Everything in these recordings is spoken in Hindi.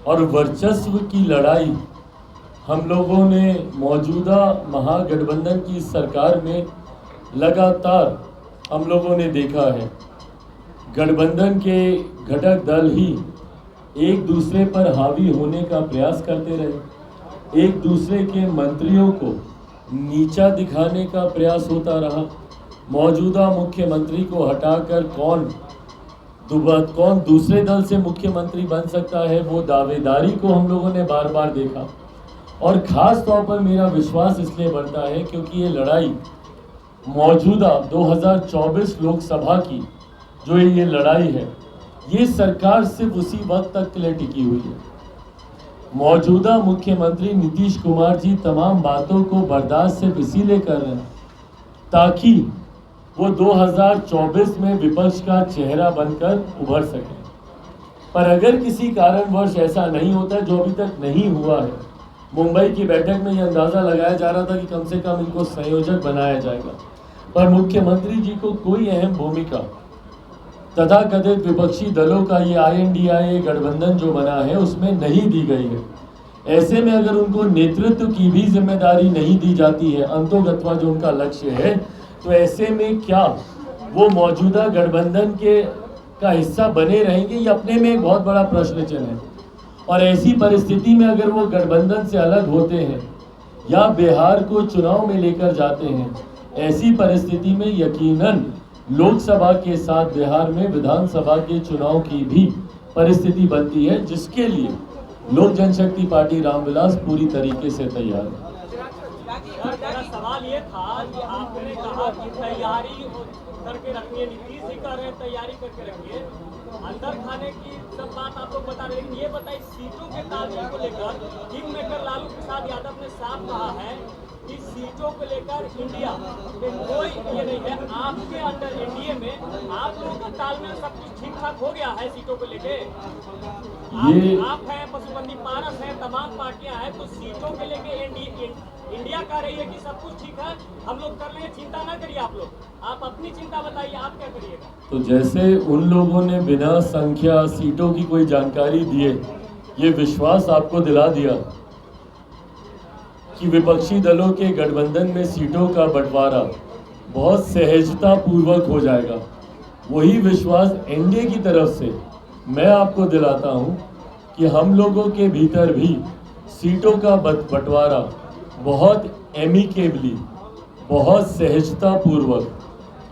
और वर्चस्व की लड़ाई हम लोगों ने मौजूदा महागठबंधन की सरकार में लगातार हम लोगों ने देखा है। गठबंधन के घटक दल ही एक दूसरे पर हावी होने का प्रयास करते रहे, एक दूसरे के मंत्रियों को नीचा दिखाने का प्रयास होता रहा। मौजूदा मुख्यमंत्री को हटाकर कौन दूसरे दल से मुख्यमंत्री बन सकता है, वो दावेदारी को हम लोगों ने बार बार देखा। और ख़ास तौर पर मेरा विश्वास इसलिए बढ़ता है क्योंकि ये लड़ाई मौजूदा 2024 लोकसभा की जो ये लड़ाई है, ये सरकार सिर्फ उसी वक्त तक के लिए टिकी हुई है। मौजूदा मुख्यमंत्री नीतीश कुमार जी तमाम बातों को बर्दाश्त सिर्फ इसीलिए कर रहे हैं ताकि वो 2024 में विपक्ष का चेहरा बनकर उभर सके। पर अगर किसी कारणवश ऐसा नहीं होता, जो अभी तक नहीं हुआ है, मुंबई की बैठक में ये अंदाज़ा लगाया जा रहा था कि कम से कम इनको संयोजक बनाया जाएगा, पर मुख्यमंत्री जी को कोई अहम भूमिका तथाकथित विपक्षी दलों का ये INDIA गठबंधन जो बना है उसमें नहीं दी गई है। ऐसे में अगर उनको नेतृत्व की भी जिम्मेदारी नहीं दी जाती है, अंतोगत्वा जो उनका लक्ष्य है, तो ऐसे में क्या वो मौजूदा गठबंधन का हिस्सा बने रहेंगे, ये अपने में एक बहुत बड़ा प्रश्न चिन्ह है। और ऐसी परिस्थिति में अगर वो गठबंधन से अलग होते हैं या बिहार को चुनाव में लेकर जाते हैं, ऐसी परिस्थिति में यकीनन लोकसभा के साथ बिहार में विधानसभा के चुनाव की भी परिस्थिति बनती है, जिसके लिए लोक जनशक्ति पार्टी रामविलास पूरी तरीके से तैयार है। मेरा सवाल ये था कि आपने कहा कि तैयारी करके रखिए, नीतीश जी कह रहे हैं तैयारी करके रखिए, अंदर खाने की सब बात आप लोग बता रहे हैं, लेकिन ये बताइए सीटों के तालमेल को लेकर किंग मेकर लालू प्रसाद यादव ने साफ कहा है कि सीटों को लेकर इंडिया में कोई ये नहीं है। आपके अंडर NDA में आप लोगों का तालमेल सब कुछ ठीक ठाक हो गया है सीटों को लेके? आप हैं, पशुपति पारस है, तमाम पार्टियां हैं, तो सीटों के लेके इंडिया कह रही है कि सब कुछ ठीक है, हम लोग कर लेंगे, चिंता ना करिए। आप अपनी चिंता बताइए, आप क्या करिएगा? तो जैसे उन लोगों ने बिना संख्या सीटों की कोई जानकारी दिए ये विश्वास आपको दिला दिया कि विपक्षी दलों के गठबंधन में सीटों का बंटवारा बहुत सहजता पूर्वक हो जाएगा, वही विश्वास NDA की तरफ से मैं आपको दिलाता हूं कि हम लोगों के भीतर भी सीटों का बंटवारा बहुत एमिकेबली, बहुत सहजता पूर्वक,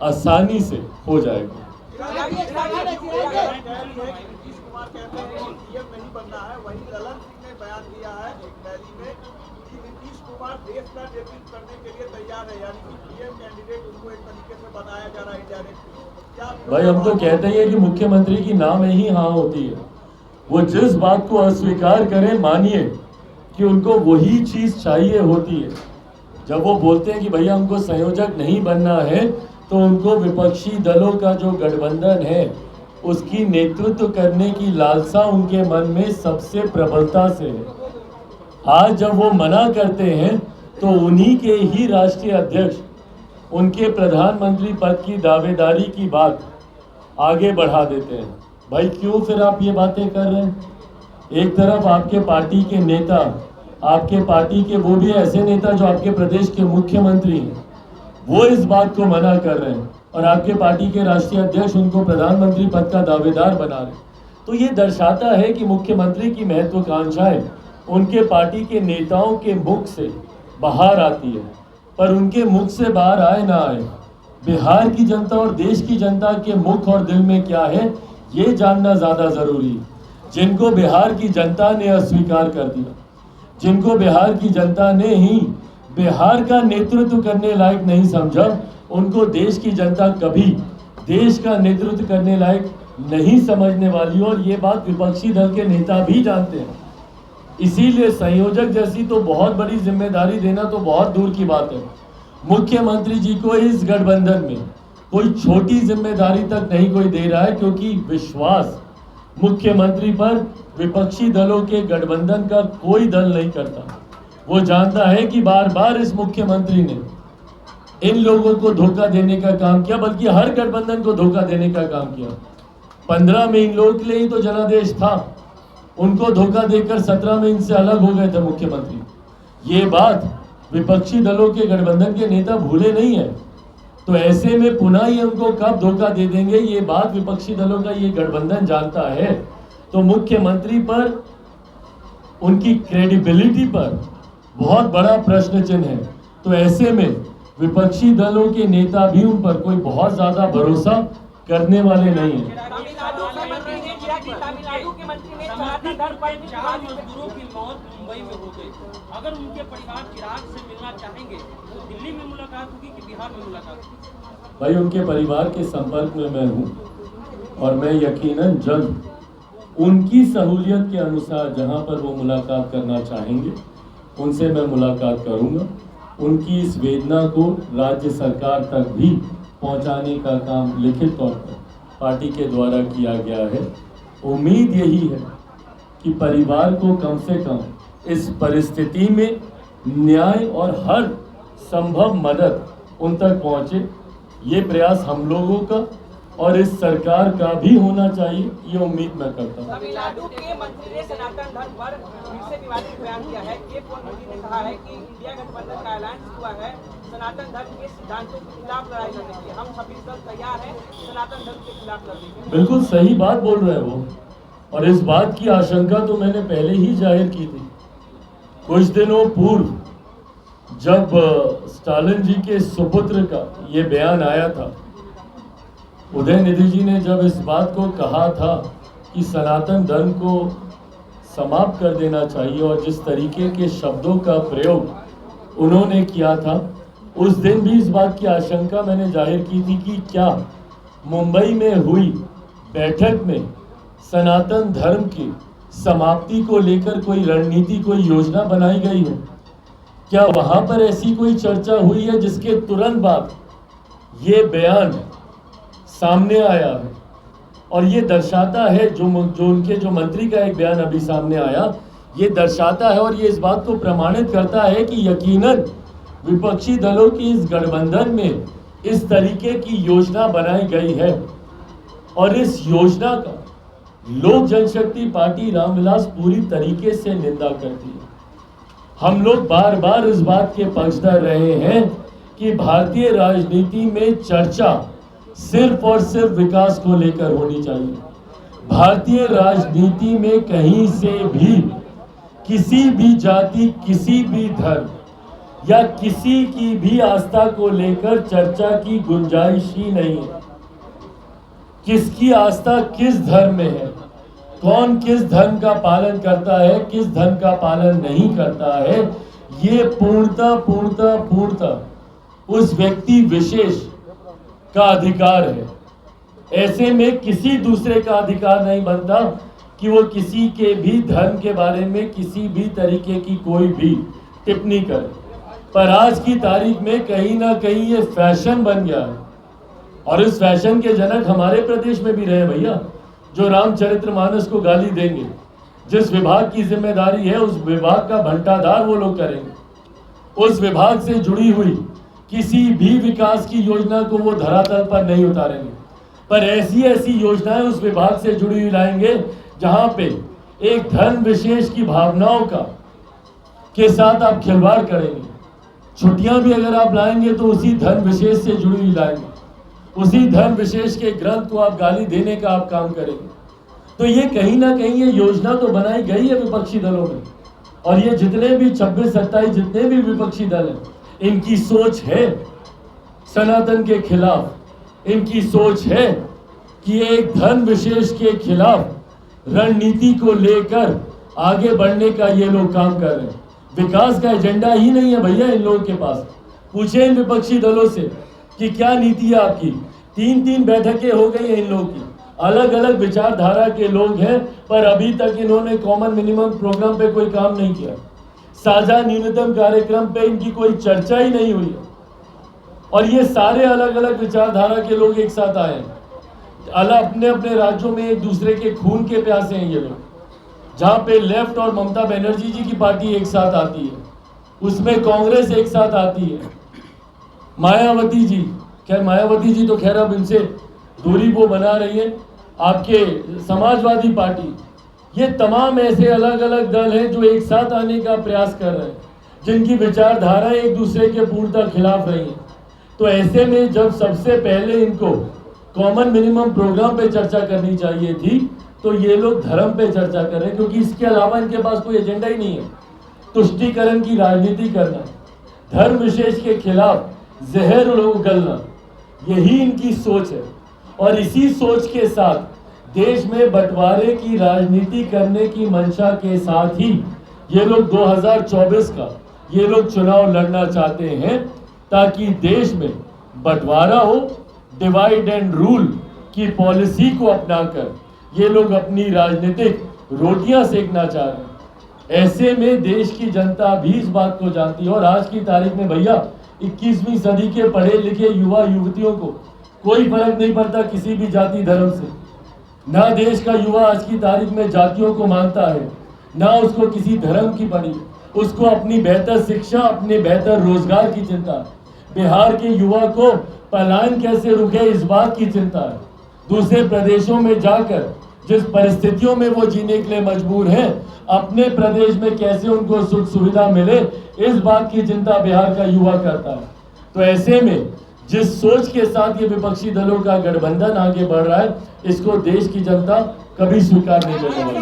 आसानी से हो जाएगा। देश का नेतृत्व करने के लिए तैयार है, यानी कि PM कैंडिडेट उनको एक तरीके से बताया जा रहा है इनडायरेक्ट। भाई हम तो कहते हैं कि मुख्यमंत्री की नाम में ही हाँ होती है। वो जिस बात को अस्वीकार करें, मानिए कि उनको वही चीज चाहिए होती है। जब वो बोलते हैं कि भैया हमको संयोजक नहीं बनना है, तो उनको विपक्षी दलों का जो गठबंधन है उसकी नेतृत्व करने की लालसा उनके मन में सबसे प्रबलता से है। आज जब वो मना करते हैं तो उन्हीं के ही राष्ट्रीय अध्यक्ष उनके प्रधानमंत्री पद की दावेदारी की बात आगे बढ़ा देते हैं। भाई क्यों फिर आप ये बातें कर रहे हैं? एक तरफ आपके पार्टी के नेता, आपके पार्टी के वो भी ऐसे नेता जो आपके प्रदेश के मुख्यमंत्री हैं, वो इस बात को मना कर रहे हैं और आपके पार्टी के राष्ट्रीय अध्यक्ष उनको प्रधानमंत्री पद का दावेदार बना रहे हैं। तो ये दर्शाता है कि मुख्यमंत्री की महत्वाकांक्षाएं उनके पार्टी के नेताओं के मुख से बाहर आती है, पर उनके मुख से बाहर आए ना आए, बिहार की जनता और देश की जनता के मुख और दिल में क्या है ये जानना ज़्यादा ज़रूरी है। जिनको बिहार की जनता ने अस्वीकार कर दिया, जिनको बिहार की जनता ने ही बिहार का नेतृत्व करने लायक नहीं समझा, उनको देश की जनता कभी देश का नेतृत्व करने लायक नहीं समझने वाली। और ये बात विपक्षी दल के नेता भी जानते हैं। इसीलिए संयोजक जैसी तो बहुत बड़ी जिम्मेदारी देना तो बहुत दूर की बात है। मुख्यमंत्री जी को इस गठबंधन में कोई छोटी जिम्मेदारी तक नहीं कोई दे रहा है, क्योंकि विश्वास मुख्यमंत्री पर विपक्षी दलों के गठबंधन का कोई दल नहीं करता। वो जानता है कि बार बार इस मुख्यमंत्री ने इन लोगों को धोखा देने का काम किया, बल्कि हर गठबंधन को धोखा देने का काम किया। 15 में इन लोगों के लिए ही तो जनादेश था। उनको धोखा देकर 17 में इनसे अलग हो गए थे मुख्यमंत्री। ये बात विपक्षी दलों के गठबंधन के नेता भूले नहीं है। तो ऐसे में पुनः ये उनको कब धोखा दे देंगे, ये बात विपक्षी दलों का ये गठबंधन जानता है। तो मुख्यमंत्री पर, उनकी क्रेडिबिलिटी पर बहुत बड़ा प्रश्न चिन्ह है। तो ऐसे में विपक्षी दलों के नेता भी उन पर कोई बहुत ज्यादा भरोसा करने वाले नहीं है। तमिलनाडु के मंत्री ने सनातन धर्म पर 4 मजदूरों की मौत मुंबई में हो गई। अगर उनके परिवार चिराग से मिलना चाहेंगे तो दिल्ली में मुलाकात होगी कि बिहार में मुलाकात होगी? भाई, उनके परिवार के संपर्क में मैं हूँ और मैं यकीनन जल्द उनकी सहूलियत के अनुसार जहाँ पर वो मुलाकात करना चाहेंगे उनसे मैं मुलाकात करूँगा। उनकी इस वेदना को राज्य सरकार तक भी पहुँचाने का काम लिखित तौर पर पार्टी के द्वारा किया गया है। उम्मीद यही है कि परिवार को कम से कम इस परिस्थिति में न्याय और हर संभव मदद उन तक पहुंचे। ये प्रयास हम लोगों का और इस सरकार का भी होना चाहिए, ये उम्मीद मैं करता हूँ। तमिलनाडु के मंत्री ने सनातन धर्म पर फिर से विवादित बयान किया है। के पूर्व मंत्री ने कहा है कि इंडिया गठबंधन का ऐलान हुआ है सनातन धर्म के सिद्धांतों के खिलाफ लड़ाई लड़ने की। हम 26 दल तैयार हैं सनातन धर्म के खिलाफ लड़ने के। बिल्कुल सही बात बोल रहे हैं वो, और इस बात की आशंका तो मैंने पहले ही जाहिर की थी। कुछ दिनों पूर्व जब स्टालिन जी के सुपुत्र का ये बयान आया था, उदयनिधि जी ने जब इस बात को कहा था कि सनातन धर्म को समाप्त कर देना चाहिए और जिस तरीके के शब्दों का प्रयोग उन्होंने किया था, उस दिन भी इस बात की आशंका मैंने जाहिर की थी कि क्या मुंबई में हुई बैठक में सनातन धर्म की समाप्ति को लेकर कोई रणनीति, कोई योजना बनाई गई है? क्या वहां पर ऐसी कोई चर्चा हुई है जिसके तुरंत बाद ये बयान सामने आया है? और ये दर्शाता है जो उनके जो मंत्री का एक बयान अभी सामने आया, ये दर्शाता है और ये इस बात को प्रमाणित करता है कि यकीनन विपक्षी दलों की इस गठबंधन में इस तरीके की योजना बनाई गई है। और इस योजना का लोक जनशक्ति पार्टी रामविलास पूरी तरीके से निंदा करती है। हम लोग बार बार इस बात के पक्षधर रहे हैं कि भारतीय राजनीति में चर्चा सिर्फ और सिर्फ विकास को लेकर होनी चाहिए। भारतीय राजनीति में कहीं से भी किसी भी जाति, किसी भी धर्म या किसी की भी आस्था को लेकर चर्चा की गुंजाइश ही नहीं है। किसकी आस्था किस धर्म में है, कौन किस धर्म का पालन करता है, किस धर्म का पालन नहीं करता है, ये पूर्णतः उस व्यक्ति विशेष का अधिकार है। ऐसे में किसी दूसरे का अधिकार नहीं बनता कि वो किसी के भी धर्म के बारे में किसी भी तरीके की कोई भी टिप्पणी करे। पर आज की तारीख में कहीं ना कहीं ये फैशन बन गया है और इस फैशन के जनक हमारे प्रदेश में भी रहे भैया, जो रामचरितमानस को गाली देंगे। जिस विभाग की जिम्मेदारी है उस विभाग का भंटाधार वो लोग करेंगे। उस विभाग से जुड़ी हुई किसी भी विकास की योजना को वो धरातल पर नहीं उतारेंगे, पर ऐसी ऐसी योजनाएं उस विभाग से जुड़ी हुई लाएंगे जहां पे एक धर्म विशेष की भावनाओं का के साथ आप खिलवाड़ करेंगे। छुट्टियां भी अगर आप लाएंगे तो उसी धर्म विशेष से जुड़ी हुई लाएंगे, उसी धर्म विशेष के ग्रंथ को आप गाली देने का आप काम करेंगे। तो ये कहीं ना कहीं ये योजना तो बनाई गई है विपक्षी दलों में, और ये जितने भी 26-27 जितने भी विपक्षी दल हैं, इनकी सोच है सनातन के खिलाफ। इनकी सोच है कि एक धर्म विशेष के खिलाफ रणनीति को लेकर आगे बढ़ने का ये लोग काम कर रहे हैं। विकास का एजेंडा ही नहीं है भैया इन लोगों के पास। पूछे इन विपक्षी दलों से कि क्या नीति है आपकी। 3-3 बैठकें हो गई हैं इन लोगों की, अलग अलग विचारधारा के लोग हैं, पर अभी तक इन्होंने कॉमन मिनिमम प्रोग्राम पे कोई काम नहीं किया। साझा न्यूनतम कार्यक्रम पे इनकी कोई चर्चा ही नहीं हुई है। और ये सारे अलग अलग विचारधारा के लोग एक साथ आए हैं, अपने अपने राज्यों में एक दूसरे के खून के प्यासे हैं ये लोग। जहाँ पे लेफ्ट और ममता बनर्जी जी की पार्टी एक साथ आती है, उसमें कांग्रेस एक साथ आती है, मायावती जी, खैर मायावती जी तो खैर अब इनसे दूरी वो बना रही है, आपके समाजवादी पार्टी, ये तमाम ऐसे अलग अलग दल हैं जो एक साथ आने का प्रयास कर रहे हैं, जिनकी विचारधारा एक दूसरे के पूर्णतः खिलाफ रही है। तो ऐसे में जब सबसे पहले इनको कॉमन मिनिमम प्रोग्राम पे चर्चा करनी चाहिए थी, तो ये लोग धर्म पे चर्चा कर रहे हैं, क्योंकि इसके अलावा इनके पास कोई एजेंडा ही नहीं है। तुष्टीकरण की राजनीति करना, धर्म विशेष के खिलाफ जहर उगलना, यही इनकी सोच है। और इसी सोच के साथ देश में बंटवारे की राजनीति करने की मंशा के साथ ही ये लोग 2024 का ये लोग चुनाव लड़ना चाहते हैं, ताकि देश में बंटवारा हो, डिवाइड एंड रूल की पॉलिसी को अपनाकर ये लोग अपनी राजनीतिक रोटियां सेकना चाह रहे हैं। ऐसे में देश की जनता भी इस बात को जानती है। और आज की तारीख में भैया 21वीं सदी के पढ़े लिखे युवा युवतियों को कोई फर्क नहीं पड़ता किसी भी जाति धर्म से। ना देश का युवा आज की तारीख में जातियों को मानता है, ना उसको किसी धर्म की पड़ी, उसको अपनी बेहतर शिक्षा, अपने बेहतर रोजगार की चिंता है। बिहार के युवा को पलायन कैसे रुके इस बात की चिंता है। दूसरे प्रदेशों में जाकर जिस परिस्थितियों में वो जीने के लिए मजबूर हैं, अपने प्रदेश में कैसे उनको सुख सुविधा मिले, इस बात की चिंता बिहार का युवा करता है। तो ऐसे में जिस सोच के साथ ये विपक्षी दलों का गठबंधन आगे बढ़ रहा है, इसको देश की जनता कभी स्वीकार नहीं करने वाली।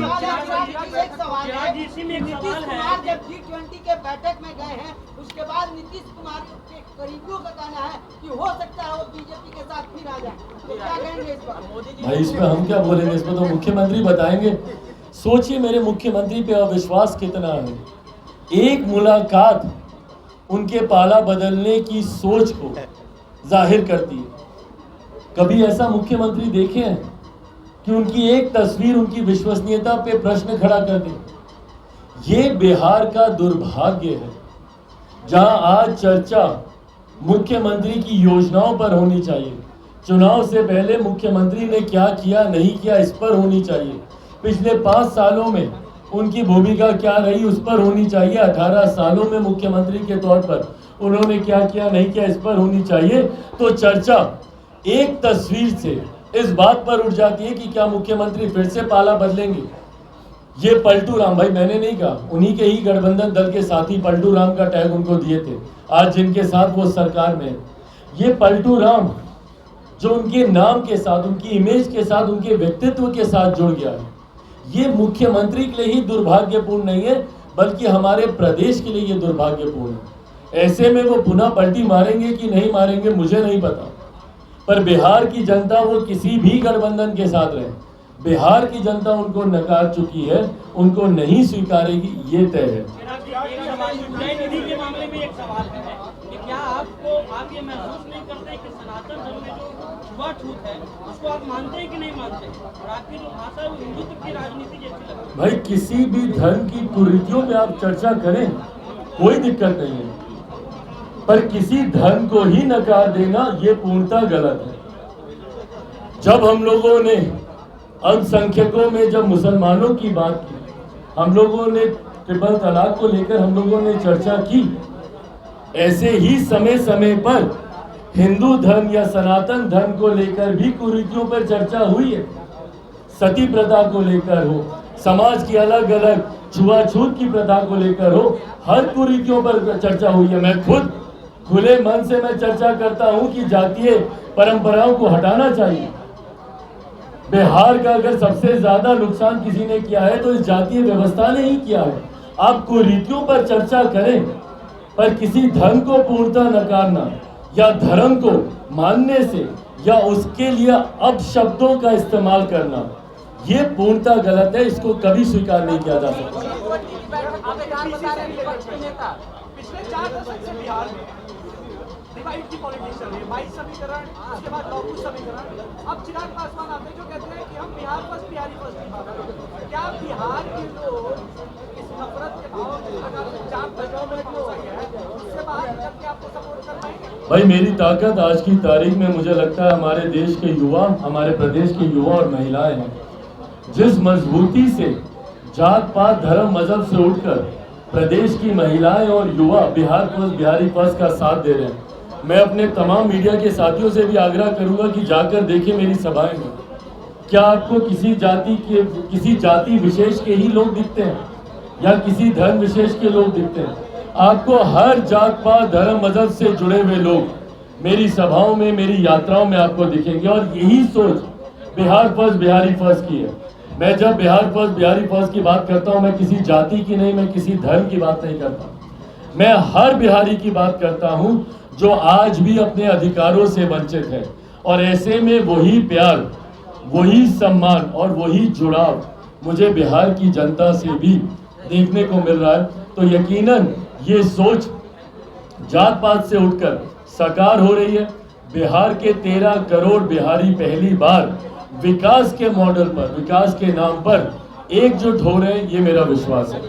जब G20 के बैठक में गए हैं, उसके बाद नीतीश कुमार के करीबियों का कहना है कि हो सकता है वो बीजेपी के साथ फिर आ जाए। तो क्या कहेंगे इस पर? भाई इसमें हम क्या बोलेंगे, इसमें तो मुख्यमंत्री बताएंगे। सोचिए मेरे मुख्यमंत्री पे अविश्वास कितना है। एक मुलाकात उनके पाला बदलने की सोच को जाहिर करती है। कभी ऐसा मुख्यमंत्री देखे हैं कि उनकी एक तस्वीर उनकी विश्वसनीयता पे प्रश्न खड़ा कर दे? ये बिहार का दुर्भाग्य है, जहां आज चर्चा मुख्यमंत्री की योजनाओं पर होनी चाहिए। चुनाव से पहले मुख्यमंत्री ने क्या किया नहीं किया इस पर होनी चाहिए। पिछले 5 सालों में उनकी भूमिका क्या रही उस पर होनी चाहिए। 18 सालों में मुख्यमंत्री के तौर पर उन्होंने क्या किया नहीं किया इस पर होनी चाहिए। तो चर्चा एक तस्वीर से इस बात पर उठ जाती है कि क्या मुख्यमंत्री फिर से पाला बदलेंगे। ये पलटू राम, भाई मैंने नहीं कहा, उन्हीं के ही गठबंधन दल के साथी पलटू राम का टैग उनको दिए थे, आज जिनके साथ वो सरकार में है। ये पलटू राम जो उनके नाम के साथ, उनकी इमेज के साथ, उनके व्यक्तित्व के साथ जुड़ गया है, ये मुख्यमंत्री के लिए ही दुर्भाग्यपूर्ण नहीं है, बल्कि हमारे प्रदेश के लिए ये दुर्भाग्यपूर्ण है। ऐसे में वो पुनः पलटी मारेंगे कि नहीं मारेंगे मुझे नहीं पता, पर बिहार की जनता वो किसी भी गठबंधन के साथ रहे, बिहार की जनता उनको नकार चुकी है, उनको नहीं स्वीकारेगी, ये तय है। निधि के मामले में एक सवाल है कि क्या आप ये महसूस नहीं करते कि सनातन धर्म में जो छुआछूत है उसको आप मानते हैं कि नहीं मानते, और आपकी जो भाषा है वो हिंदुत्व की राजनीति जैसी लगती है? भाई किसी भी धर्म की कुरीतियों पे आप चर्चा करें, कोई दिक्कत नहीं है, पर किसी धर्म को ही नकार देना ये पूर्णतः गलत है। जब हम लोगों ने अल्पसंख्यकों में जब मुसलमानों की बात की, हम लोगों ने ट्रिपल तलाक को लेकर हम लोगों ने चर्चा की, ऐसे ही समय समय पर हिंदू धर्म या सनातन धर्म को लेकर भी कुरीतियों पर चर्चा हुई है। सती प्रथा को लेकर हो, समाज की अलग अलग छुआछूत की प्रथा को लेकर हो, हर कुरीतियों पर चर्चा हुई है। मैं खुद खुले मन से मैं चर्चा करता हूं कि जातीय परंपराओं को हटाना चाहिए। बिहार का अगर सबसे ज्यादा नुकसान किसी ने किया है तो इस जातीय व्यवस्था ने ही किया है। आप कुरीतियों पर चर्चा करें, पर किसी धर्म को पूर्णतः नकारना या धर्म को मानने से या उसके लिए अपशब्दों का इस्तेमाल करना, ये पूर्णतः गलत है, इसको कभी स्वीकार नहीं किया जा सकता। पिछले 4 दशक से बिहार में डिवाइड की पॉलिटिक्स चल रही है, 22 समीकरण, उसके बाद लॉकडाउन समीकरण। अब चिराग पासवान आते हैं जो कहते हैं कि हम बिहार फर्स्ट, बिहारी फर्स्ट की बात करें। क्या बिहार के लोग इस नफरत के भाव में लगा चाप बजाव में पहुंचा गया है, उससे बाहर निकल के आपको सपोर्ट कर पाएंगे? भाई मेरी ताकत आज की तारीख में मुझे लगता है हमारे देश के युवा, हमारे प्रदेश के युवा और महिलाएं हैं। जिस मजबूती से जात पात धर्म मजहब से उठकर प्रदेश की महिलाएं और युवा बिहार फर्स्ट, बिहारी फर्स्ट का साथ दे रहे हैं। मैं अपने तमाम मीडिया के साथियों से भी आग्रह करूंगा कि जाकर देखें मेरी सभाएं में क्या आपको किसी जाति विशेष के ही लोग दिखते हैं या किसी धर्म विशेष के लोग दिखते हैं? आपको हर जात पात धर्म मजहब से जुड़े हुए लोग मेरी सभाओं में, मेरी यात्राओं में आपको दिखेंगे। और यही सोच बिहार फर्स्ट बिहारी फर्स्ट की है। मैं जब बिहार फर्स्ट बिहारी फर्स्ट की बात करता हूं, मैं किसी जाति की नहीं, मैं किसी धर्म की बात नहीं करता। मैं हर बिहारी की बात करता हूं जो आज भी अपने अधिकारों से वंचित है। और ऐसे में वही प्यार, वही सम्मान और वही जुड़ाव मुझे बिहार की जनता से भी देखने को मिल रहा है। तो यकीनन ये सोच जात पात से उठकर साकार हो रही है। बिहार के 13 करोड़ बिहारी पहली बार विकास के मॉडल पर, विकास के नाम पर एकजुट हो रहे हैं, ये मेरा विश्वास है।